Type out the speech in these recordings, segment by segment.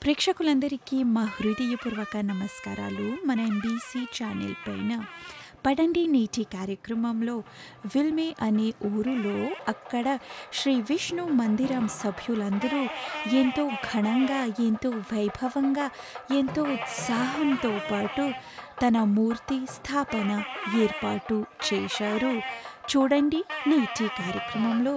ప్రేక్షకులందరికీ మా హృదయపూర్వక నమస్కారాలు. మన ఎంబీసీ ఛానల్ పైన పడండి నేటి కార్యక్రమంలో విల్మే అనే ఊరులో అక్కడ శ్రీ విష్ణు మందిరం సభ్యులందరూ ఎంతో ఘనంగా, ఎంతో వైభవంగా, ఎంతో ఉత్సాహంతో పాటు తన మూర్తి స్థాపన ఏర్పాటు చేశారు. చూడండి నేటి కార్యక్రమంలో.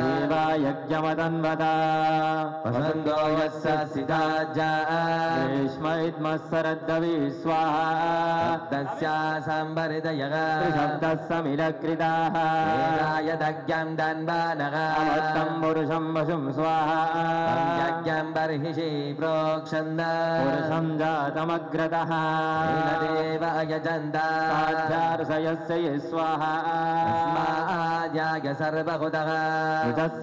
देवायज्ञमदन्वता वसन्तो यस्य सिदाज्ञाश्मैद्मस्सरद्दवि स्वाहा तस्या संवरिदयः त्रिशब्दः समिलकृताः वेदायदज्ञं दन्वानः अमृतं पुरुषं वशुं स्वाहा यज्ञं बर्हिषि प्रोक्षन्द पुरुषं जातमग्रतः देव अयजन्ता साध्यार्षयस्य ये स्वाहा अस्माद्याय सर्वहुतः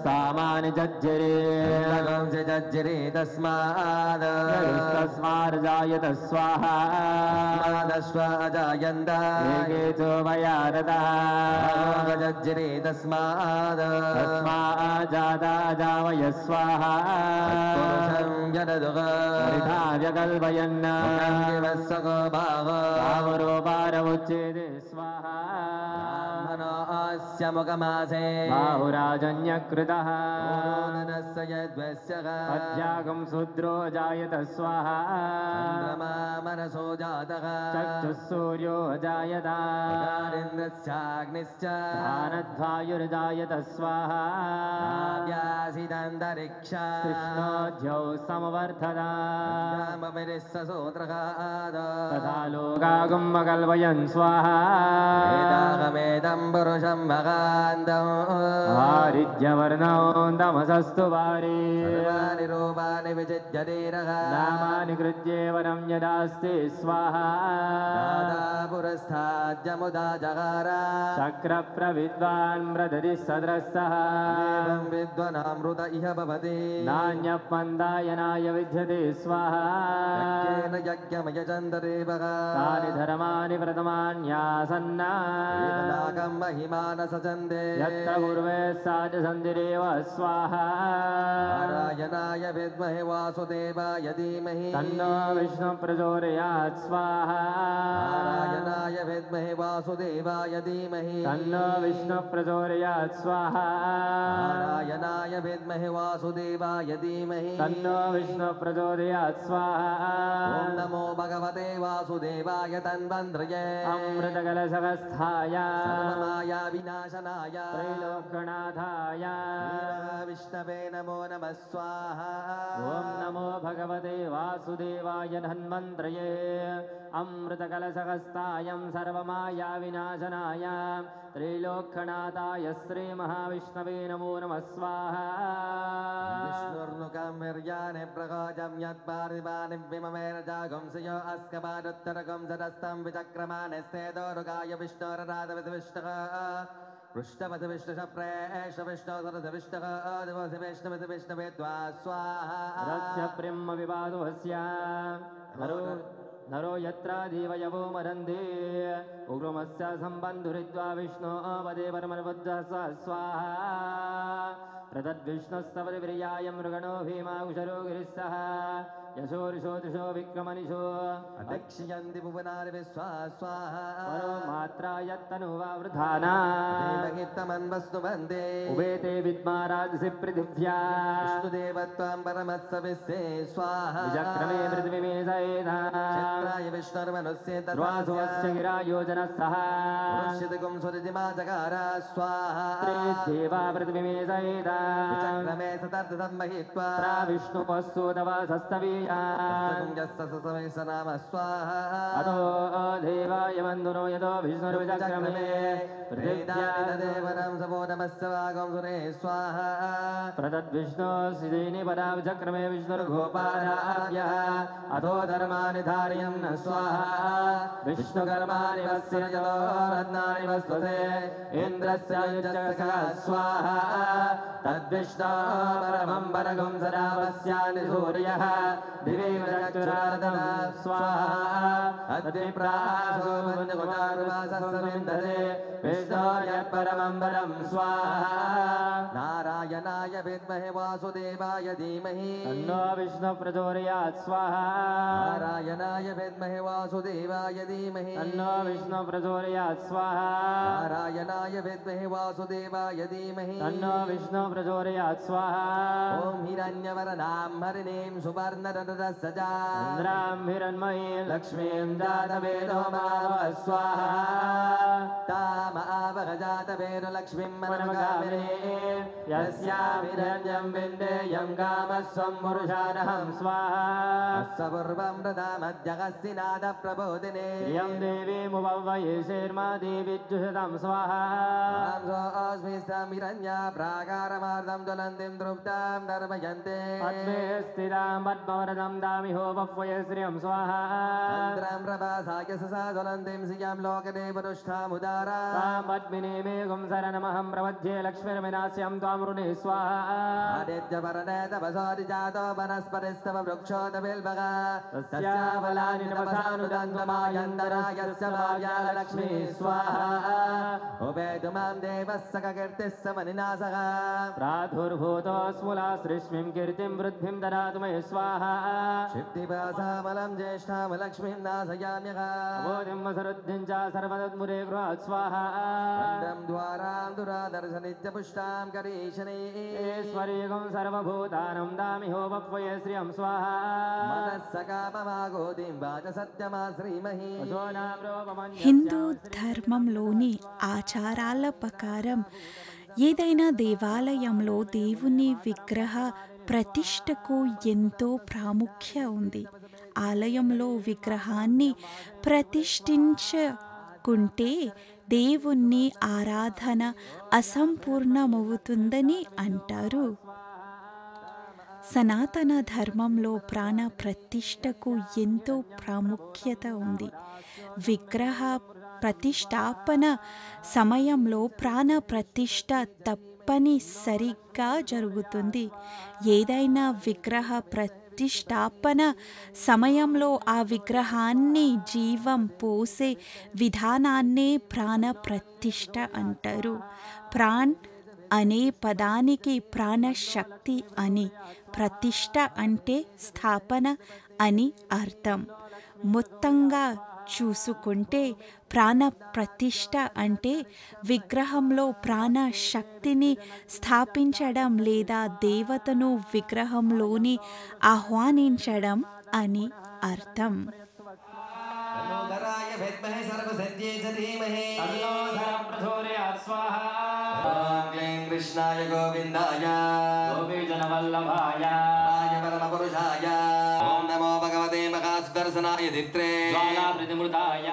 सामानि जज्जरे जज्जरे तस्माद् तस्मार्जायत स्वाहा तस्मादश्वाजायन्त एकेचो मया रतः जज्जरे तस्माद् तस्माजाता जावय स्वाहा पुरुषं जडदुः व्यकल्पयन् वत्सको भावरो पारमुच्यते स्वाहा मनोऽस्य मुखमासे बाहुराजन्यकृतः अध्यागं शूद्रो जायत स्वाहा चन्द्रमा मनसो जातः चक्षुः जायत इन्द्रस्याग्निश्च ध्यानध्वायुर्जायत स्वाहा व्यासिदन्तरिक्ष कृष्णोऽध्यौ समवर्धता तथा लोकागुम्बकल्पयन् स्वाहा वेदागमेदम् परं पुरुषं मगान्तं आरिज्यवर्णं तमसस्तु वारे सर्वाणि रूपाणि विचित्यधीरः नामानि कृत्येवनं यदास्ति स्वाहा दादा पुरस्ताद्यमुदा जगार शक्रप्रविद्वान् मृदति सद्रस्तः एवं विद्वनामृत इह भवति नान्यपन्दायनाय विद्यते स्वाहा यज्ञेन यज्ञमयचन्ददेवः तानि धर्माणि प्रथमान्यासन्ना एकनागं महिमान सचन्दे यत्र पूर्वे सा च सन्धिरेव स्वाहा नारायणाय विद्महे वासुदेवाय धीमहि तन्नो विष्णु प्रचोदयात् स्वाहा नारायणाय विद्महे वासुदेवाय धीमहि तन्नो विष्णु प्रचोदयात् स्वाहा नारायणाय विद्महे वासुदेवाय धीमहि तन्नो विष्णु प्रचोदयात् स्वाहा ॐ नमो भगवते वासुदेवाय तन्वन्द्रये अमृतकलशवस्थाय सर्वमाया विनाशनाय त्रैलोक्यनाथाय विष्णवे नमो नमः स्वाहा ॐ नमो भगवते वासुदेवाय धन्वन्त्रये अमृतकलशहस्तायं सर्वमाया विनाशनाय त्रैलोक्यनाथाय श्रीमहाविष्णवे नमो नमः स्वाहा विष्णुर्नुकं वीर्याणि प्रकोजं यत्पार्थिवानि विममेन जागुंसयो अस्कपादुत्तरकं सदस्तं विचक्रमाणि स्तेदोरुगाय विष्णोरराधविष्णः पृष्ठपथ विष्णुषप्रेष विष्णो सरथ विष्णः दिवसि विष्णुविध विष्णवे द्वा स्वाहा रस्य ब्रह्म विवादोऽस्य नरो यत्र देवयवो मरन्ते उग्रमस्य सम्बन्धुरिद्वा विष्णो पदे परमर्बुद्धः स्वाहा प्रतद्विष्णुस्तवति प्रियाय मृगणो भीमाकुशरो गिरिस्सः यशोरिषो दृशो विक्रमनिशो अदक्षयन्ति भुवनानि विश्वा स्वाहा परो मात्रा यत्तनुवा वृधाना देवहितमन्वस्तु वन्दे उभेते विद्माराजसि पृथिव्या विष्णुदेवत्वां परमत्सविस्ते स्वाहा विचक्रमे पृथिवीमे सएधा क्षेत्राय विष्णुर्मनुष्ये द्वासोऽस्य गिरा योजनः पुरुषितगुं सुरिजिमा जगार स्वाहा देवा पृथिवीमे सएधा विचक्रमे सतर्दं महित्वा विष्णुपस्सु तव सस्तवीया नाम स्वाहा अतो देवाय वन्दनो यतो विष्णुर्विचक्रमे देवनं समो नमस्य वागं सुरे स्वाहा प्रतद्विष्णो श्रीनि पदाचक्रमे विष्णुर्गोपादाभ्यः अतो धर्माणि धार्यं न स्वाहा विष्णुकर्माणि वस्य यतो रत्नानि वस्वसे इन्द्रस्य युजकः स्वाहा तद्विष्णो परमं परगं सदा पश्यामि सूर्यः दिवे चक्षुरार्धं स्वाहा अद्विप्रासो वन्दकुमारवासस्समिन्दते विष्णो यत्परमं परं स्वाहा नारायणाय विद्महे वासुदेवाय धीमहि तन्नो विष्णु प्रचोदयात् स्वाहा नारायणाय विद्महे वासुदेवाय धीमहि तन्नो विष्णु प्रचोदयात् स्वाहा नारायणाय विद्महे वासुदेवाय धीमहि तन्नो विष्णु प्रचोदयात् स्वाहा ॐ हिरण्यवर्णां हरिणीं सुवर्णरथसजा इन्द्रां हिरण्मयीं लक्ष्मीं जातवेदो माव स्वाहा ताम आवगजातवेदो लक्ष्मीं मनमगामिनी यस्याभिरण्यं विन्देयं कामस्वं पुरुषानहं स्वाहा पूर्वं प्रदामद्यगस्तिनादप्रबोधिने यं देवीमुपवये शर्मा देवी जुषतां स्वाहा अस्मिस्तामिरण्या प्राकारमार्दं ज्वलन्तीं तृप्तां नर्मयन्ते पद्मे स्थितां पद्मवरदं दामिहो वह्वये श्रियं स्वाहा चन्द्रं प्रभासाय ससा ज्वलन्तीं श्रियं लोकदेवदुष्टामुदारा तां पद्मिनी मेघं शरणमहं प्रपद्ये लक्ष्मीर्विनाश्यं त्वां ऋणे स्वाहा आदित्यवरणे तपसोऽधिजातो वनस्पतिस्तव वृक्षोदबिल्बगा तस्याफलानि नमसानुदन्त्वमायन्दरायस्य भाव्या लक्ष्मी स्वाहा उपेतु मां देवस्य कीर्तिस्य मनिनासः प्रादुर्भूतोऽस्मुला सृष्मिं कीर्तिं वृद्धिं ददातु मे स्वाहा क्षिप्तिपासामलं ज्येष्ठां लक्ष्मीं नाशयाम्यः बोधिं वसरुद्धिं च सर्वतन्मुरे गृहात् स्वाहा खण्डं द्वारां दुरादर्शनित्यपुष्टां करीशनीश्वरीगं सर्वभूतानं दामिहो वह्वये श्रियं स्वाहा मनस्सकाममागोदिं वाचसत्यमा श्रीमहि హిందూ ధర్మంలోని ఆచారాల ప్రకారం ఏదైనా దేవాలయంలో దేవుని విగ్రహ ప్రతిష్టకు ఎంతో ప్రాముఖ్యం ఉంది. ఆలయంలో విగ్రహాన్ని ప్రతిష్ఠించ చూసుకుంటే దేవుని ఆరాధన అసంపూర్ణమవుతుందని అంటారు. సనాతన ధర్మంలో ప్రాణ ప్రతిష్టకు ఎంతో ప్రాముఖ్యత ఉంది. విగ్రహ ప్రతిష్టాపన సమయంలో ప్రాణ ప్రతిష్ట తప్పనిసరిగా జరుగుతుంది. ఏదైనా విగ్రహ ప్రతిష్టాపన సమయంలో ఆ విగ్రహాన్ని జీవం పోసే విధానాన్నే ప్రాణ ప్రతిష్ట అంటారు. ప్రాణ్ అనే పదానికి ప్రాణశక్తి అని, ప్రతిష్ట అంటే స్థాపన అని అర్థం. మొత్తంగా చూసుకుంటే ప్రాణ ప్రతిష్ట అంటే విగ్రహంలో ప్రాణశక్తిని స్థాపించడం లేదా దేవతను విగ్రహంలోని ఆహ్వానించడం అని అర్థం. ధరాయ విద్మహే సర్వసిద్ధ్యై చ ధీమహి తన్నో ధరం ప్రచోదయాత్ స్వాహా. ఓం క్లీం కృష్ణాయ గోవిందాయ గోపీజనవల్లభాయ రాయ పరమపురుషాయ ఓం నమో భగవతే మహాసుదర్శనాయ దిత్రే జ్వాలా ప్రతిమృతాయ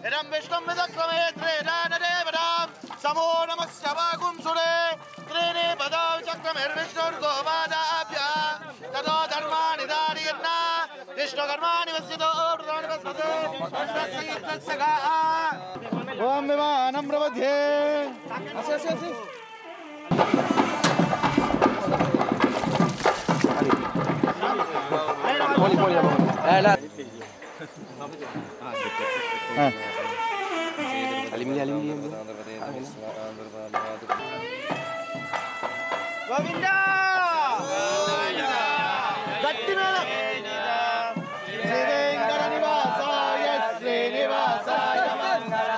इदं विष्णुं विदक्रमे त्रेणानदेवतां समो नमस्य वागुंसुरे त्रीणि पदा चक्रमिर्विष्णुर्गोपादाभ्यः ततो धर्माणि धारयन् विष्णुकर्माणि वसितो ऊर्ध्वाणि वसते ओम विमानं प्रबध्ये గోవిందా గట్టి మేళం శ్రీ వెంకట నివాసాయ శ్రీనివాసాయ మంగళం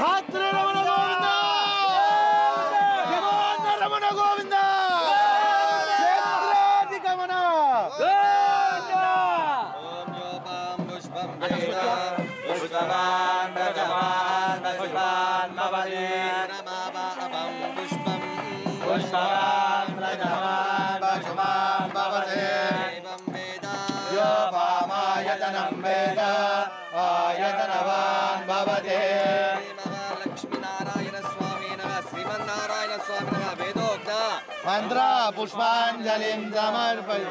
ధాత్రి రమణ గోవిందా దివాన రమణ గోవిందా క్షేత్రాధిగమన గోవిందా ఓం యోపాం పుష్పం వేద పుష్పవాన్ భజవాన్ భజవాన్ భవతే రమాపాపం పుష్పం పుష్పవాన్ భజవాన్ భజవాన్ భవతే ఏవం వేద యోపామాయతనం వేద ఆయతనవాన్ భవతే లక్ష్మీనారాయణ స్వామినః శ్రీమన్నారాయణ స్వామినః వేదోక్త మంత్ర పుష్పాంజలిం సమర్పయ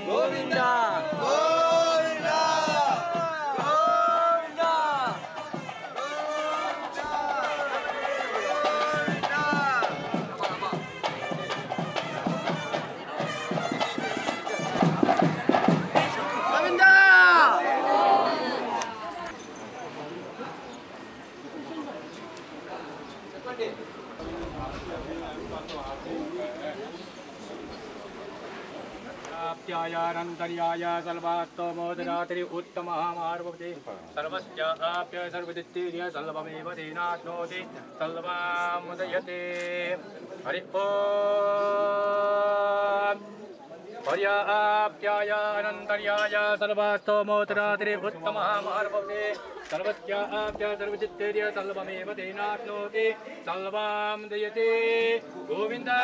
గోవిందా గోవిందా आप्यायानन्तर्याय सर्वास्तमोदरात्रि उत्तमः मार्वते सर्वस्याप्य सर्वदित्तिर्य सर्वमेव तेनाप्नोति सर्वमुदयते हरि ओम् पर्याप्यायानन्तर्याय सर्वास्तमोदरात्रि उत्तमः मार्वते सर्वस्याप्य सर्वदित्तिर्य सर्वमेव तेनाप्नोति सर्वमुदयते गोविन्दा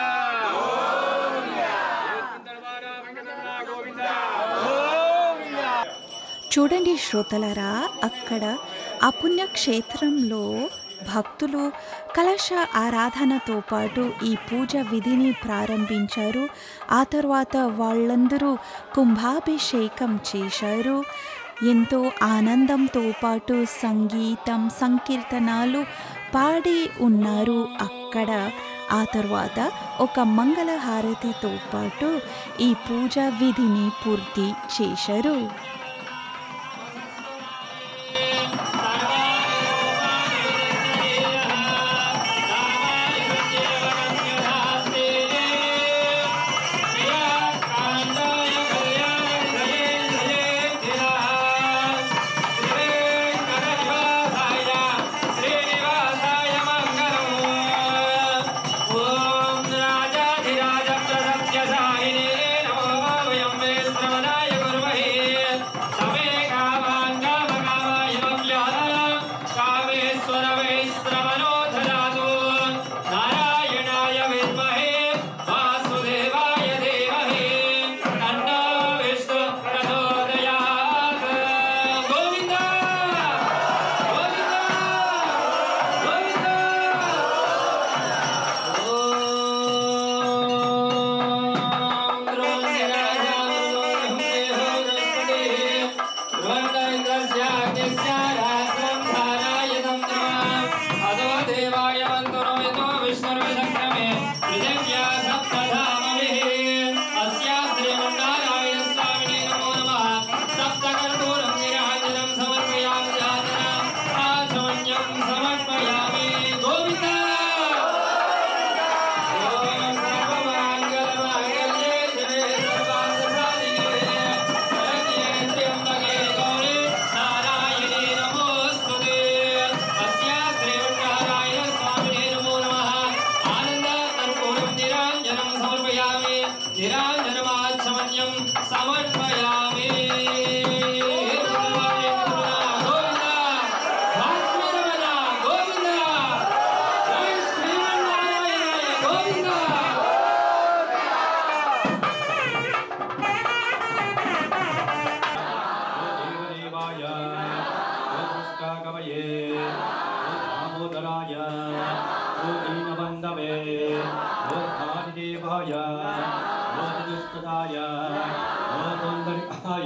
చూడండి శ్రోతలరా, అక్కడ ఆ పుణ్యక్షేత్రంలో భక్తులు కలశ ఆరాధనతో పాటు ఈ పూజ విధిని ప్రారంభించారు. ఆ తర్వాత వాళ్ళందరూ కుంభాభిషేకం చేశారు. ఎంతో ఆనందంతో పాటు సంగీతం సంకీర్తనాలు పాడి ఉన్నారు అక్కడ. ఆ తర్వాత ఒక మంగళహారతితో పాటు ఈ పూజ విధిని పూర్తి చేశారు.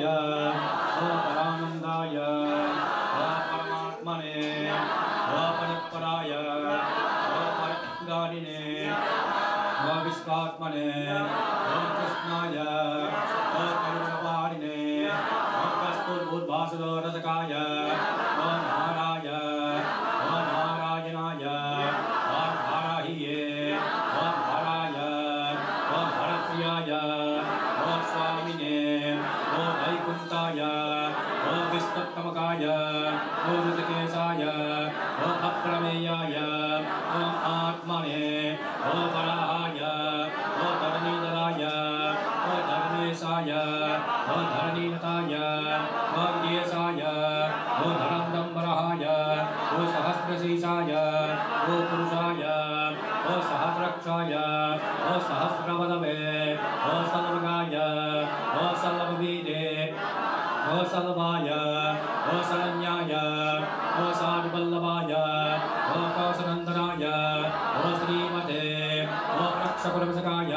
परमात्माय परानंदाय परमात्मने परिपराय परिगारिणे विश्वात्मने कृष्णाय करुणवारिणे कस्तूर्भूतभासुररसकाय नाराय नारायणाय नाराहिये नाराय हरप्रियाय स्वामिने वैकुंठाय विष्णुत्तमकाय ऋषिकेशाय अप्रमेयाय आत्मने वराहाय धरणीधराय धर्मेशाय धरणीनताय ज्ञेशाय धरंदंबराय सहस्रशीर्षाय पुरुषाय सहस्रक्षाय सहस्रवदवे सल्वगाय सल्ववीरे सल्वाय शरण्याय साधुवल्लभाय कौशनंदनाय श्रीमते रक्षकुलवशकाय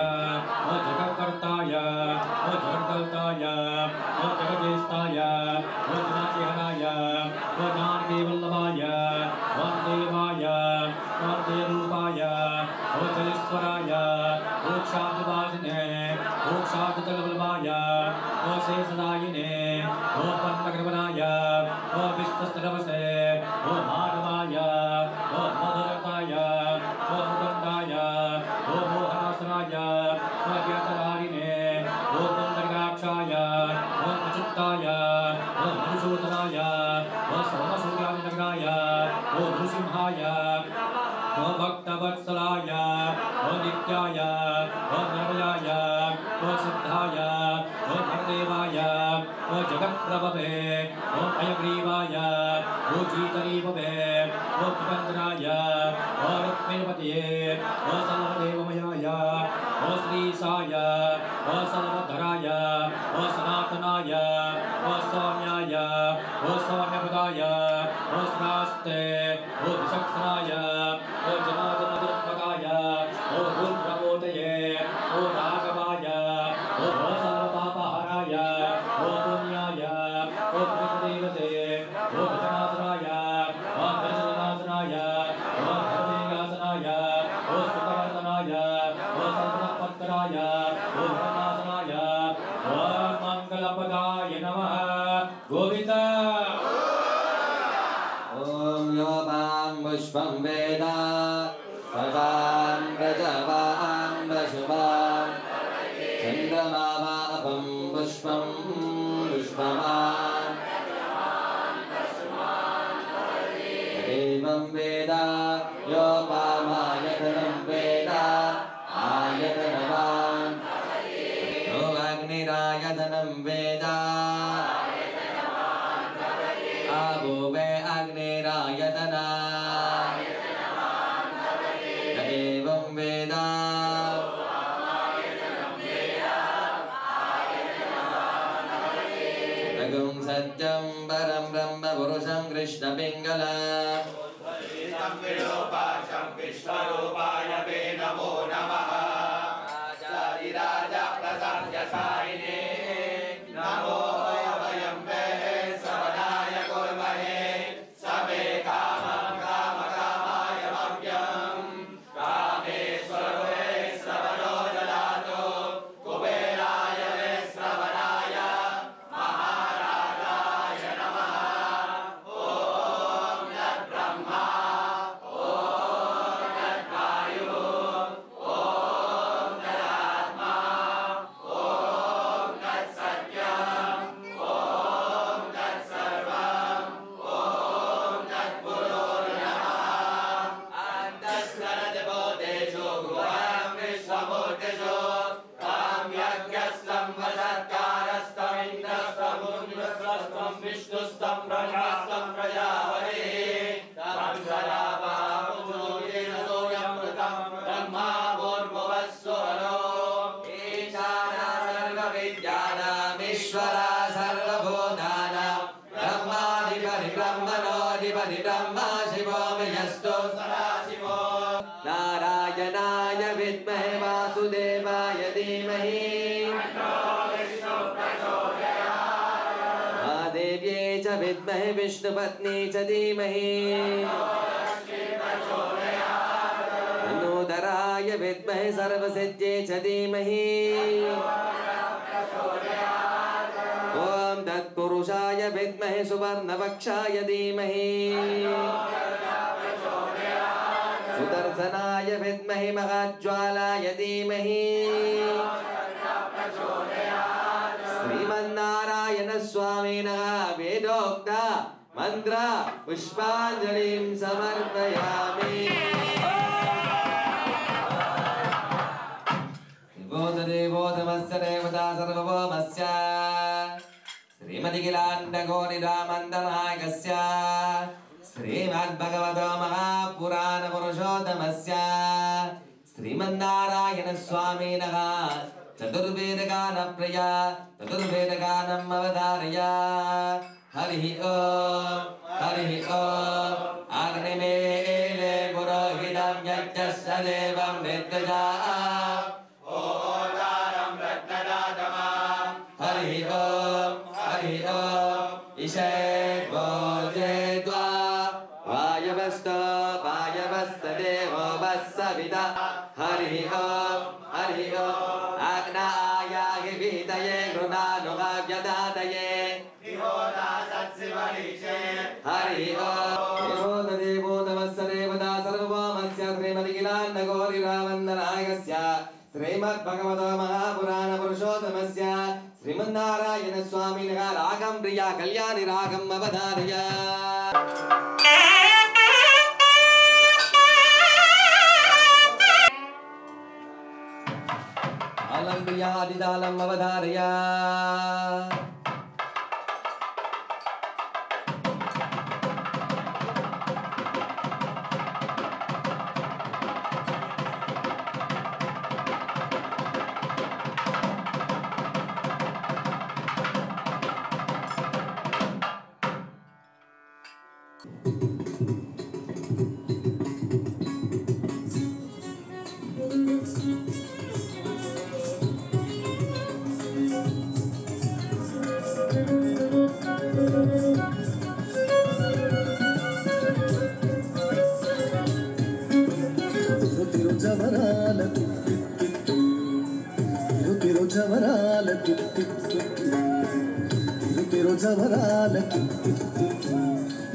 जगत्कर्ताय जगत्कर्ताय जगज्येष्ठाय जनातिहराय जानकीवल्लभाय वामदेवाय वामदेवरूपाय जलेश्वराय मोक्षादिवासिने मोक्षादितलवल्लभाय शेषदायिने पद्मकृपणाय विश्वस्तरवसे माधवाय मधुरताय मुकुन्दाय मोहनासनाय यतरारिणे पुण्डरीकाक्षाय अच्युताय मधुसूदनाय सोमसूर्यादिनगराय नृसिंहाय भक्तवत्सलाय नित्याय निर्भयाय सिद्धाय भरदेवाय जगत्प्रभवे अयग्रीवाय जीतरीभवे उपन्द्राय रुक्मिणपतये सर्वदेवमयाय श्रीशाय सर्वधराय सनातनाय सौम्याय सौम्यपदाय श्रास्ते विचक्षणाय जनार्दनदुर्भगाय रुद्रमूर्तये राघवाय सर्वपापहराय पुण्याय कृतदेवते भजनासनाय भजनासनाय धर्मेगासनाय सुखवर्धनाय सर्वपत्राय भजनासनाय मंगलपदाय नमः गोविंद ॐ यो मां पुष्पं वेद सदां प्रजवां वसुवां चन्द्रमावापं पुष्पं पुष्पवान् एवं वेद यो मामायतनं वेद आयतनवान् यो अग्निरायतनं वेद आभुवे अग्निरायतना एवं वेद रघुं सत्यं परं ब्रह्म पुरुषं कृष्णपिङ्गला विश्वरूपाय वे नमो नमः आचार्यराज प्रसाद्यसायिने नमो वयं वे सवनाय कुर्महे समे कामं कामकामाय मह्यं कामेश्वरो वे श्रवणो ददातु कुबेराय वे श्रवणाय महाराजाय नमः ॐ यद्ब्रह्मा ॐ यद्वायुः ॐ तदात्मा ॐ तत्सत्यम् ॐ तत्सर्वम् ॐ तत्पुरुर्नमः अन्तस्करजभूतेषु गुहां विश्वमूर्तिषु तां यज्ञस्तं वसत्कारस्तं इन्द्रस्तं विष्णुस्तं ब्रह्मस्तं प्रजापतिः तं सदाभावोऽयं ब्रह्मा भूर्भुवस्सुवरो ईशाना सर्वविद्यानामीश्वरा सर्वभूतानां ब्रह्माधिपति ब्रह्मा शिवो मयस्तु सदाशिवो नारायणाय विद्महे वासुदेवाय धीमहि तन्नो विष्णुः प्रचोदयात् च विद्महे विष्णुपत्नी च धीमहि तन्नोदराय विद्महे सर्वसिद्ध्ये च धीमहि ॐ तत्पुरुषाय विद्महे सुवर्णवक्षाय धीमहि सुदर्शनाय विद्महे महाज्वालाय धीमहि श्रीमन्नारायण स्वामिनः वेदोक्त मंत्र पुष्पांजलिं समर्पयामि। देवो नमस्य देवता सर्वभौमस्य श्रीमदिखिलाण्डकोटिरामन्दनायकस्य श्रीमद्भगवतो महापुराणपुरुषोत्तमस्य श्रीमन्नारायणस्वामिनः चतुर्वेदगानप्रिय चतुर्वेदगानम् अवधारय। हरिः ॐ अग्निमीले पुरोहितं यज्ञस्य देवं नित्यजा हरिः ॐ ईशेद्वा वायवस्तदेवो वत्सविता। हरिः ॐ आग्नायाहि वीतये गृणानुगाव्यदातये हरिः ॐ देवो नमस्य देवता सर्वभौमस्य श्रीमदिखिलाण्डकोटिरामन्दनायकस्य श्रीमद्भगवतो महापुराणपुरुषोत्तमस्य श्रीमन्नारायणस्वामिनः रागं प्रिया कल्याणि रागम् अवधारय। तालं प्रियादितालम् अवधारय।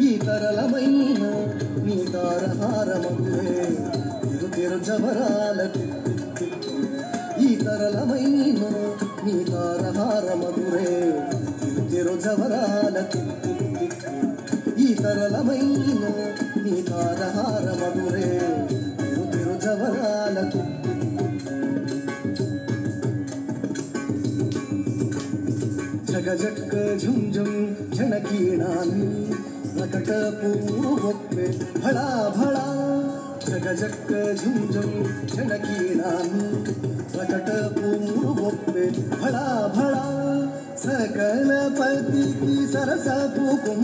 ఈ తరలమైన నీ తారహారమగురే తిరుజవరాలకు ఈ తరలమైన నీ తారహారమగురే తిరుజవరాలకు ఈ తరలమైన నీ తారహారమగురే తిరుజవరాలకు जगजक झुमझुम झणकीणानी प्रकट पूर्वोक्ते भड़ा भड़ा जगजक झुमझुम झणकीणानी प्रकट पूर्वोक्ते भड़ा भड़ा सकल पति की सरस कुकुम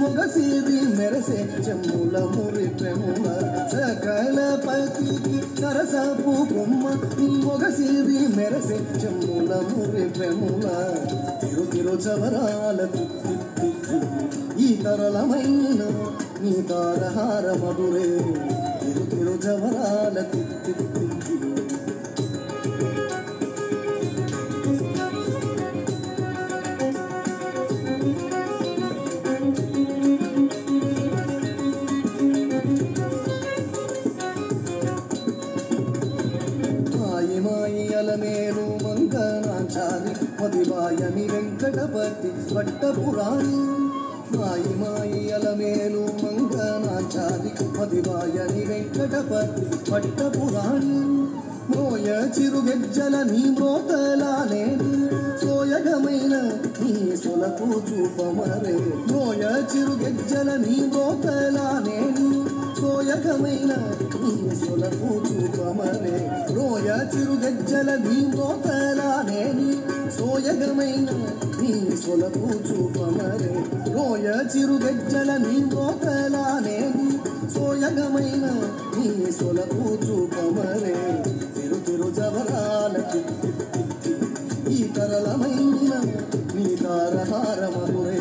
मोगसीरी मेरे से चमुल मुरी प्रेमुल सकल पति की सरस कुकुम मोगसीरी मेरे से चमुल मुरी प्रेमुल తిరుజవరాలకు ఈ తరలమైన నీ తారహార మధురే తిరుజవరాలకు మాయి మాయి అలమేలు మంగనాచారి మదివాయని వెంకటపతి పట్టపురాణి మాయి మాయి అలమేలు మంగనాచారి మదివాయని వెంకటపతి పట్టపురాణి మోయ చిరుగెజ్జల నీ మ్రోతలానేది సోయగమైన నీ సొలకు చూపమరే మోయ చిరుగెజ్జల నీ మ్రోతలానేది సోయగమైన నీ సొలకు చూపమరే రోయ చిరుగెజ్జల నీ మ్రోతలానేది సోయగమైన నీ సొలకు చూపమరే రోయ చిరుగెజ్జల నీ మ్రోతలానేది సోయగమైన నీ సొలకు చూపమరే తిరుజవరాలకు ఈ తరలమైన నీ తారహార మధురే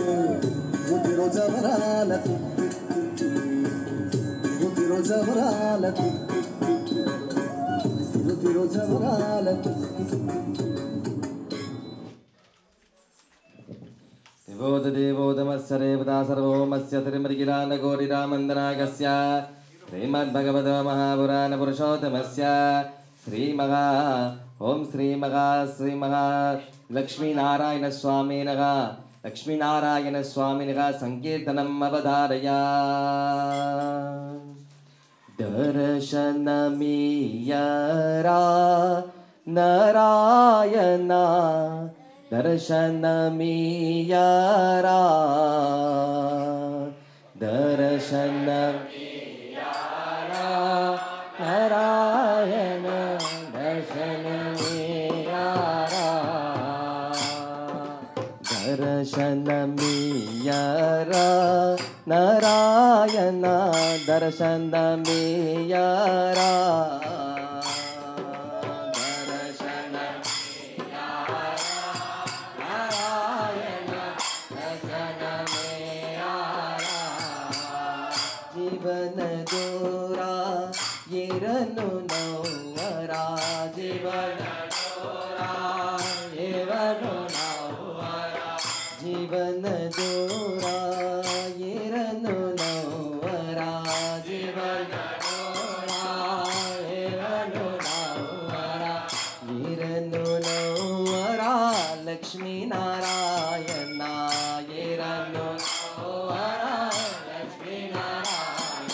తిరుచవరాల దేవోదమస్య దేవతా సర్వోమస్య తిరుమరిగిరానగోరిరామందనాగస్య శ్రీమద్భగవతో మహాపురాణ పురుషోత్తమస్య శ్రీమహా ఓం శ్రీమహా లక్ష్మీనారాయణ స్వామినః లక్ష్మీనారాయణ స్వామినః సంకీర్తనం అవధారయ దర్శనమియరా నారాయణ దర్శనమియరా దర్శనమియరా నారాయణ దర్శనమియరా దర్శనమియరా నారాయణ దర్శనమియరా జీవన దూరా ఎరను నౌవరా జీవన దూరా ఎరను నౌవరా జీవన దూరా ఎరను నౌవరా జీవన దూరా ఎరను నౌవరా ఎరను నౌవరా లక్ష్మీ నారాయణ ఎరను నౌవరా లక్ష్మీ నారాయణ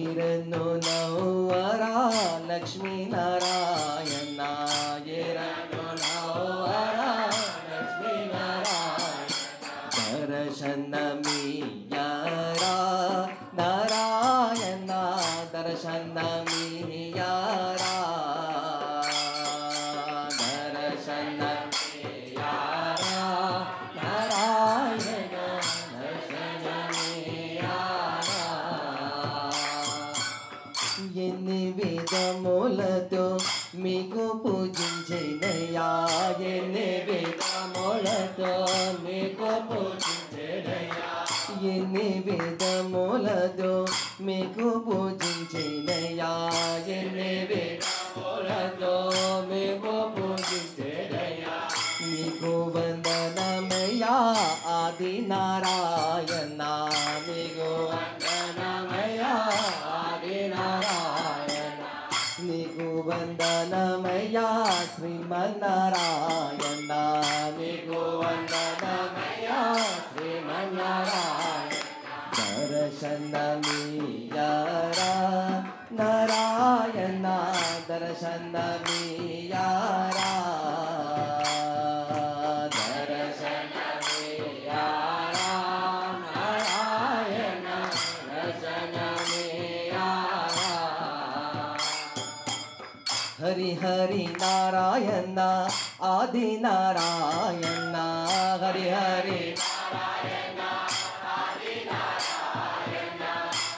ఎరను నౌవరా లక్ష్మీ నారాయణ ఎరను నౌవరా లక్ష్మీ నారాయణ దర్శనమియరా నారాయణ దర్శనమియరా దర్శనమియరా నారాయణ దర్శనమియరా ఎన్ని విధములతో మీకు పూజించేనయ్యా ఎన్ని విధములతో మీకు పూజించేనయ్యా ఎన్ని విధములతో మీకు పూజించేనయ్యా ఎన్ని విధములతో మీకు పూజించేనయ్యా మీకు వందనమయ్యా ఆది నారాయణ మీకు వందనమయ్యా ఆది నారాయణ నీకు వందనమయ్యా శ్రీమన్నారాయణ నీకు వందనమయ్యా శ్రీమన్నారాయణ దర్శనమియరా నారాయణ దర్శనమియరా దర్శనమియరా నారాయణ దర్శనమియరా హరి హరి నారాయణ ఆది నారాయణ హరి హరి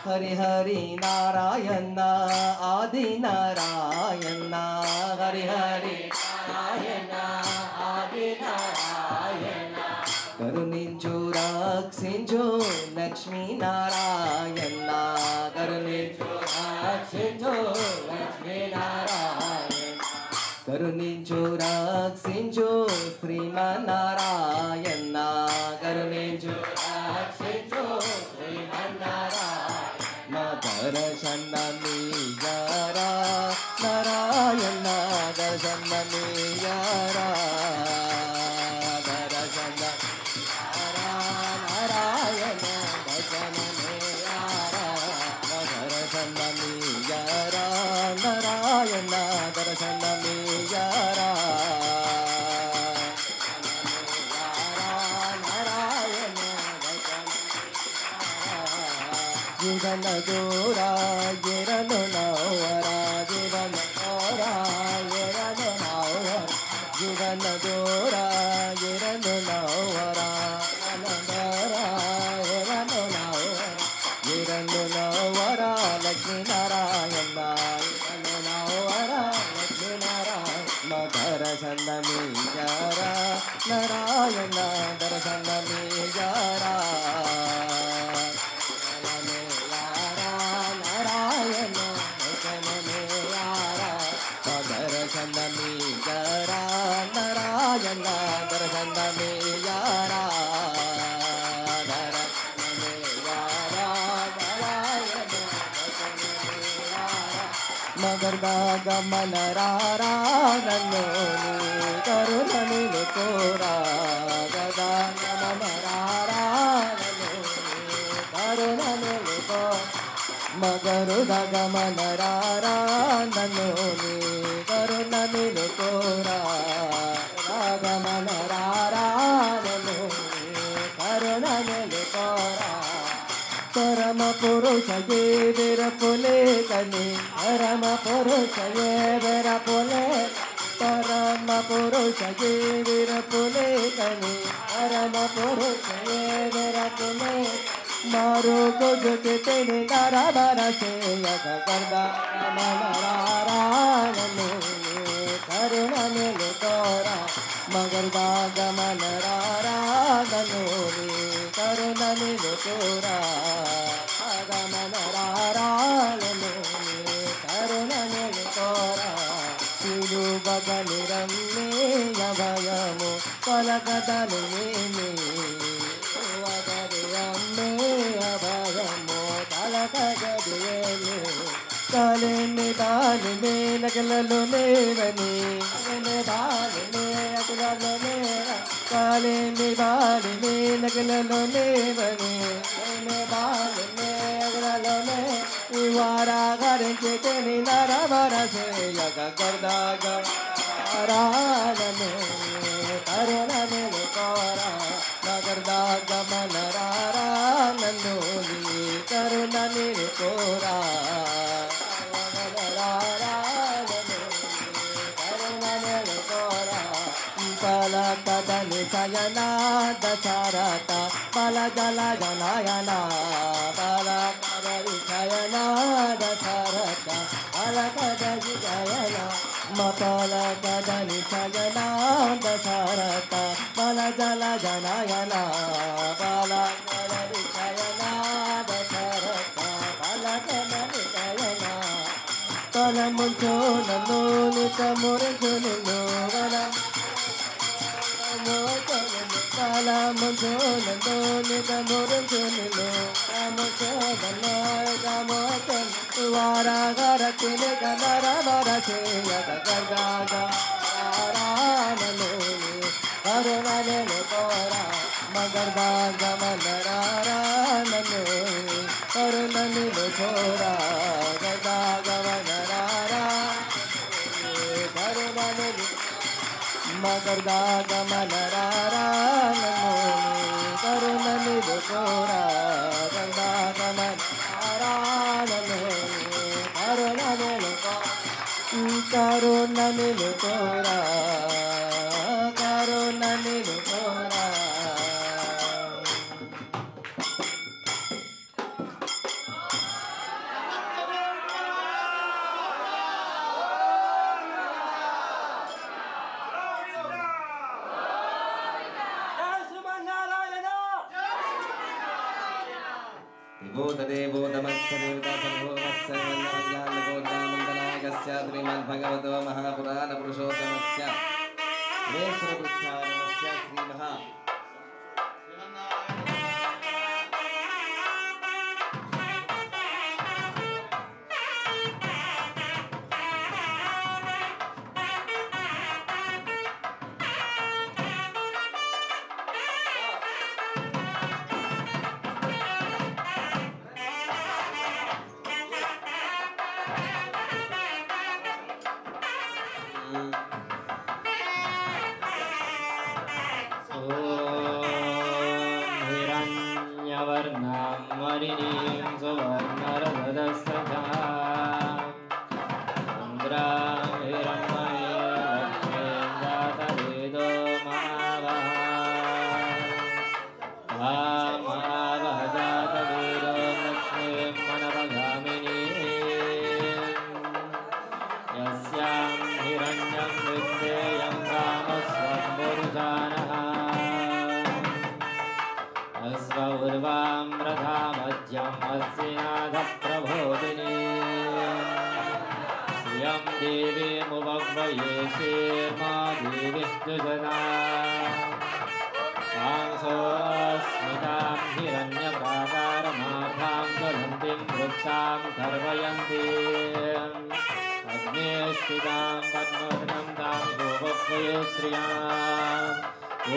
హరి హరి నారాయణ ఆది నారాయణ హరి హరి నారాయణ ఆది నారాయణ కరుణించు రక్షించు లక్ష్మీ నారాయణ కరుణించు రక్షించు లక్ష్మీ నారాయణ కరుణించు రక్షించు శ్రీమన్నారాయణ కరుణించు రక్షించు శ్రీమన్నారాయణ మా దర్శనమియరా నారాయణ దర్శనమియరా దర్శనమియరా నారాయణ దర్శనమియరా దర్శనమియరా నారాయణ దర్శనమియరా జీవన దూరా ఎరను నౌవరా జీవన దూరా ఎరను నౌవరా జీవన దూరా ఎరను నౌవరా ఎరను నౌవరా ఎరను నౌవరా లక్ష్మీ నారాయణ ఎరను నౌవరా లక్ష్మీ నారాయణ దర్శనమియరా నారాయణ దర్శనమియరా నారాయణ మగర్దాగమన రారా నన్ను నీ కరుణ నిలుకోరా గదాగమన రారా నన్ను నీ కరుణ నిలుకో మగరుదగమన రారా నన్ను నీ కరుణ నిలుకోరా రాగమన రారా నన్ను నీ కరుణ నిలుకోరా పరమ పురుషయే విరపులే కని పరమ పురుషయే విరపులే పరమ పురుషయే విరపులే కని పరమ పురుషయే విరపులే మారు కుజుకి తిని తరబరసే యగర్దా మనరారాను కరుణ నిలుకోరా మగర్దా గమన రారాను కరుణ నిలుకోరా గమన రారాను కరుణ నిలుకోరా తిరు బగని రమ్మే భయము పలకదలు అభయము తలకగదియేలు కాలేని బాలినే నగలలో నేవని బాలినే అగలలో నేర కాలేని బాలినే నగలలో నేవని బాలినే అగలలో నే వారా గరించి తిని నరవరసే యగర్దాగ రాగను కరుణ నిలుకోరా మగర్దాగమన రారా నన్ను నీ కరుణ నిలుకోరా కరుణ నిలుకోరా పలకదని శయన దశరథ బల జల జనయన పలకదని శయన దశరథ పలకదని జయన పలకదని శయన దశరథ బల జల జనయన పలకదని శయన దశరథ పలకదని శయన తలముంచో నన్ను నితమురచు నిన్ను కాలముంచో నన్ను నితమురచు నిన్ను వారాగరతిని కనరవరసే యగర్దాగను కరుణ నిలుకోరా మగర్దాగమన రారాను కరుణ నిలుకోరా గదాగమన రారా కరుణ నిలు మగర్దాగమన రారాను కరుణ నిలుకోరా గదాగమన రారాను కరుణ నిలుకో కరుణ నిలుకోరా కరుణ నిలుకోరా श्रीमद्भगवतो महापुराणपुरुषोत्तमस्य श्रीमहा मे स्थितां पद्मवदनं तां गोपक्वये श्रियाम् ॐ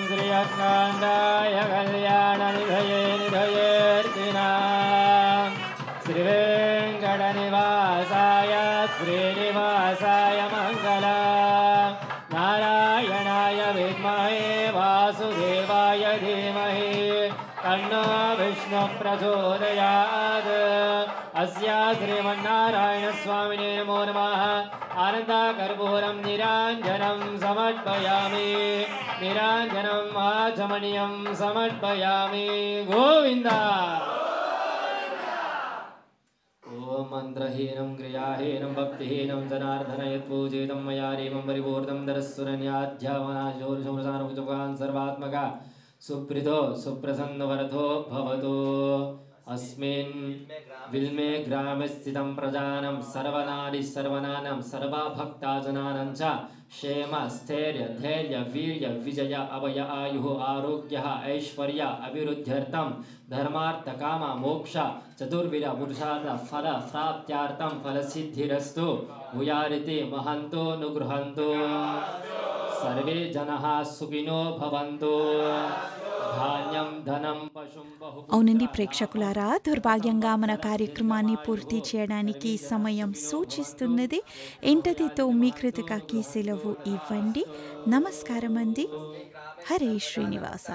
श्रियकान्ताय कल्याणनिधये निधयेऽर्थिनां श्रीवेङ्कटनिवासाय श्रीनिवासाय मङ्गलम् नारायणाय विद्महे वासुदेवाय धीमहि तन्नो विष्णुः प्रचोदयात्। अस्या श्रीमन्नारायणस्वामिने नमो नमः। आनन्दकर्पूरं निराञ्जनं समर्पयामि, निराञ्जनम् आचमनीयं समर्पयामि। गोविन्द ॐ मन्त्रहीनं क्रियाहीनं भक्तिहीनं जनार्दन यत्पूजितं मया रेमं परिपूर्णं दरस्सुरन्याध्यावनाशोरसंसारमुचकान् सर्वात्मका सुप्रीतो सुप्रसन्नवरदो भवतु। अस्मिन् विल्मे ग्रामे स्थितं प्रजानं सर्वनारी सर्वनानं सर्वभक्ताजनानं च क्षेम स्थैर्य धैर्य वीर्य विजय अभय आयुः आरोग्य ऐश्वर्य अभिवृद्ध्यर्थं धर्मार्थ काम मोक्ष चतुर्विध पुरुषार्थ फल प्राप्त्यार्थं फलसिद्धिरस्तु भूयारिति महन्तो नुगृहन्तु। सर्वे जनाः सुखिनो भवन्तु। ధాన్యం ధనం పశుం బహు. అవునండి ప్రేక్షకులారా, దుర్భాగ్యంగా మన కార్యక్రమాన్ని పూర్తి చేయడానికి సమయం సూచిస్తున్నది. ఇంతటితో మీ కృతికకి సెలవు ఇవ్వండి. నమస్కారం అండి. హరే శ్రీనివాస.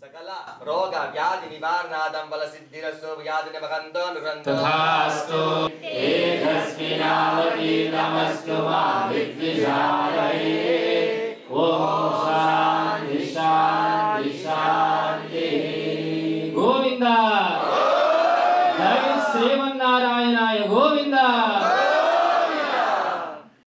సకల రోగ వ్యాధి నివారణార్థం బల సిద్ధిరస్సు వ్యాధి నిమకంతో నురంతో తథాస్తు. ఏకస్మినావతి నమస్తు మా విద్విషాయే. ఓం శాంతి శాంతి శాంతి. గోవింద. జై శ్రీమన్నారాయణాయ.